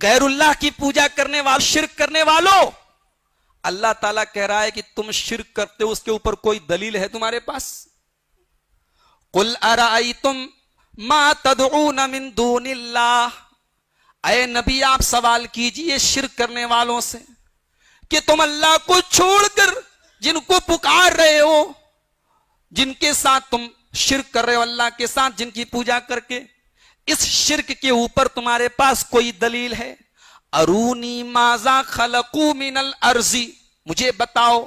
غیر اللہ کی پوجا کرنے والوں، شرک کرنے والوں، اللہ تعالیٰ کہہ رہا ہے کہ تم شرک کرتے ہو، اس کے اوپر کوئی دلیل ہے تمہارے پاس؟ قل ارائیتم ما تدعون من دون اللہ، اے نبی آپ سوال کیجئے شرک کرنے والوں سے کہ تم اللہ کو چھوڑ کر جن کو پکار رہے ہو، جن کے ساتھ تم شرک کر رہے ہو، اللہ کے ساتھ جن کی پوجا کر کے، اس شرک کے اوپر تمہارے پاس کوئی دلیل ہے؟ ارونی ماذا خلقو من الارض، مجھے بتاؤ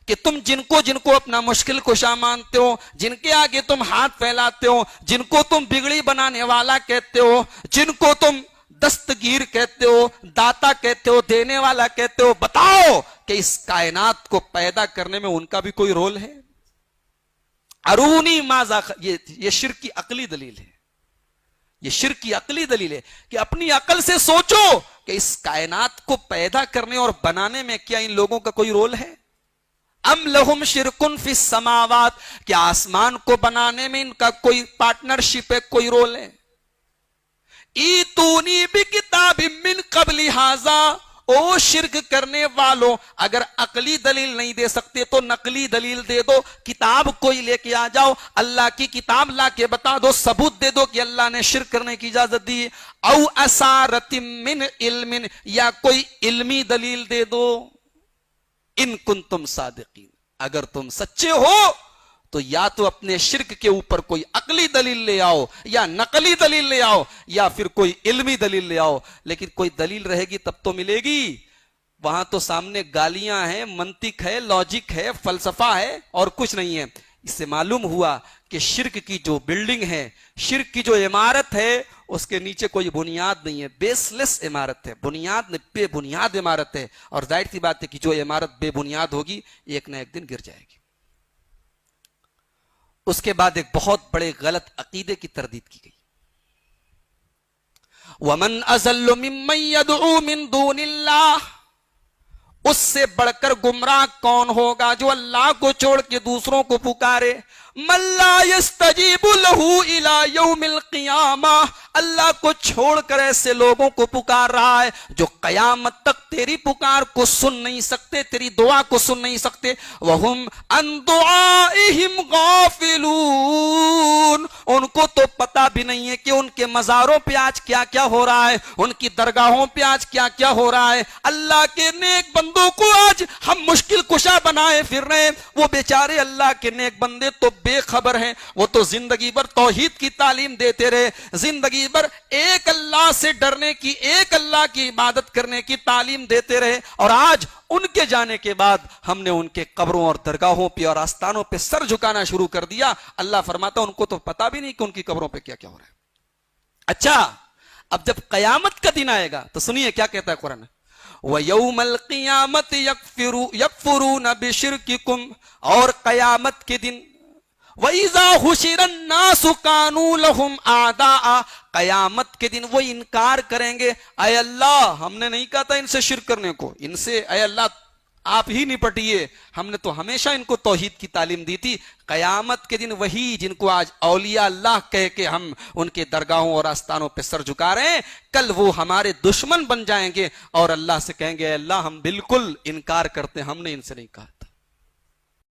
کہ تم جن کو اپنا مشکل کشا مانتے ہو، جن کے آگے تم ہاتھ پھیلاتے ہو، جن کو تم بگڑی بنانے والا کہتے ہو، جن کو تم دستگیر کہتے ہو، داتا کہتے ہو، دینے والا کہتے ہو، بتاؤ کہ اس کائنات کو پیدا کرنے میں ان کا بھی کوئی رول ہے؟ ارونی ماذا، یہ شرک کی عقلی دلیل ہے، یہ شرک کی عقلی دلیل ہے کہ اپنی عقل سے سوچو کہ اس کائنات کو پیدا کرنے اور بنانے میں کیا ان لوگوں کا کوئی رول ہے؟ ام لہم شرکن فی السماوات، کیا آسمان کو بنانے میں ان کا کوئی پارٹنرشپ ہے، کوئی رول ہے؟ ایتونی بکتاب من قبل ھذا، او شرک کرنے والوں، اگر عقلی دلیل نہیں دے سکتے تو نقلی دلیل دے دو، کتاب کوئی لے کے آ جاؤ، اللہ کی کتاب لا کے بتا دو، ثبوت دے دو کہ اللہ نے شرک کرنے کی اجازت دی، او اثارۃ من علم، یا کوئی علمی دلیل دے دو، ان کنتم صادقین، اگر تم سچے ہو تو یا تو اپنے شرک کے اوپر کوئی عقلی دلیل لے آؤ، یا نقلی دلیل لے آؤ، یا پھر کوئی علمی دلیل لے آؤ، لیکن کوئی دلیل رہے گی تب تو ملے گی، وہاں تو سامنے گالیاں ہیں، منطق ہے، لاجک ہے، فلسفہ ہے، اور کچھ نہیں ہے۔ اس سے معلوم ہوا کہ شرک کی جو بلڈنگ ہے، شرک کی جو عمارت ہے، اس کے نیچے کوئی بنیاد نہیں ہے، بیس لیس عمارت ہے، بنیاد بے بنیاد عمارت ہے، اور ظاہر سی بات ہے کہ جو عمارت بے بنیاد ہوگی ایک نہ ایک دن گر جائے گی۔ اس کے بعد ایک بہت بڑے غلط عقیدے کی تردید کی گئی، وَمَنْ أَضَلُّ مِمَّنْ يَدْعُو مِن دُونِ اللَّهِ، اس سے بڑھ کر گمراہ کون ہوگا جو اللہ کو چھوڑ کے دوسروں کو پکارے، مَن لَا يَسْتَجِيبُ لَهُ إِلَى يَوْمِ الْقِيَامَةِ، اللہ کو چھوڑ کر ایسے لوگوں کو پکار رہا ہے جو قیامت تک تیری پکار کو سن نہیں سکتے، تیری دعا کو سن نہیں سکتے، وَهُمْ عَن دُعَائِهِمْ غَافِلُونَ، ان کو تو پتہ بھی نہیں ہے کہ ان کے مزاروں پہ آج کیا کیا ہو رہا ہے، ان کی درگاہوں پہ آج کیا کیا ہو رہا ہے، اللہ کے نیک بندوں کو آج ہم مشکل کشا بنائے پھر رہے ہیں، وہ بیچارے اللہ کے نیک بندے تو بے خبر ہیں، وہ تو زندگی بھر توحید کی تعلیم دیتے رہے، زندگی بھر ایک اللہ سے ڈرنے کی، ایک اللہ کی عبادت کرنے کی تعلیم دیتے رہے، اور آج ان کے جانے کے بعد ہم نے ان کے قبروں اور درگاہوں پہ اور آستانوں پہ سر جھکانا شروع کر دیا۔ اللہ فرماتا ان کو تو پتا بھی نہیں کہ ان کی قبروں پہ کیا کیا ہو رہا ہے۔ اچھا، اب جب قیامت کا دن آئے گا تو سنیے کیا کہتا ہے قرآن، وَيَوْمَ الْقِيَامَةِ يَكْفُرُونَ بِشِرْكِكُمْ، اور قیامت کے دن وَإِذَا حُشِرَ النَّاسُ كَانُوا لَهُمْ أَعْدَاءَ، قیامت کے دن وہ انکار کریں گے، اے اللہ ہم نے نہیں کہا تھا ان سے شرک کرنے کو، ان سے اے اللہ آپ ہی نپٹیے، ہم نے تو ہمیشہ ان کو توحید کی تعلیم دی تھی۔ قیامت کے دن وہی جن کو آج اولیاء اللہ کہہ کے ہم ان کے درگاہوں اور آستانوں پہ سر جھکا رہے ہیں، کل وہ ہمارے دشمن بن جائیں گے اور اللہ سے کہیں گے اے اللہ ہم بالکل انکار کرتے ہیں، ہم نے ان سے نہیں کہا۔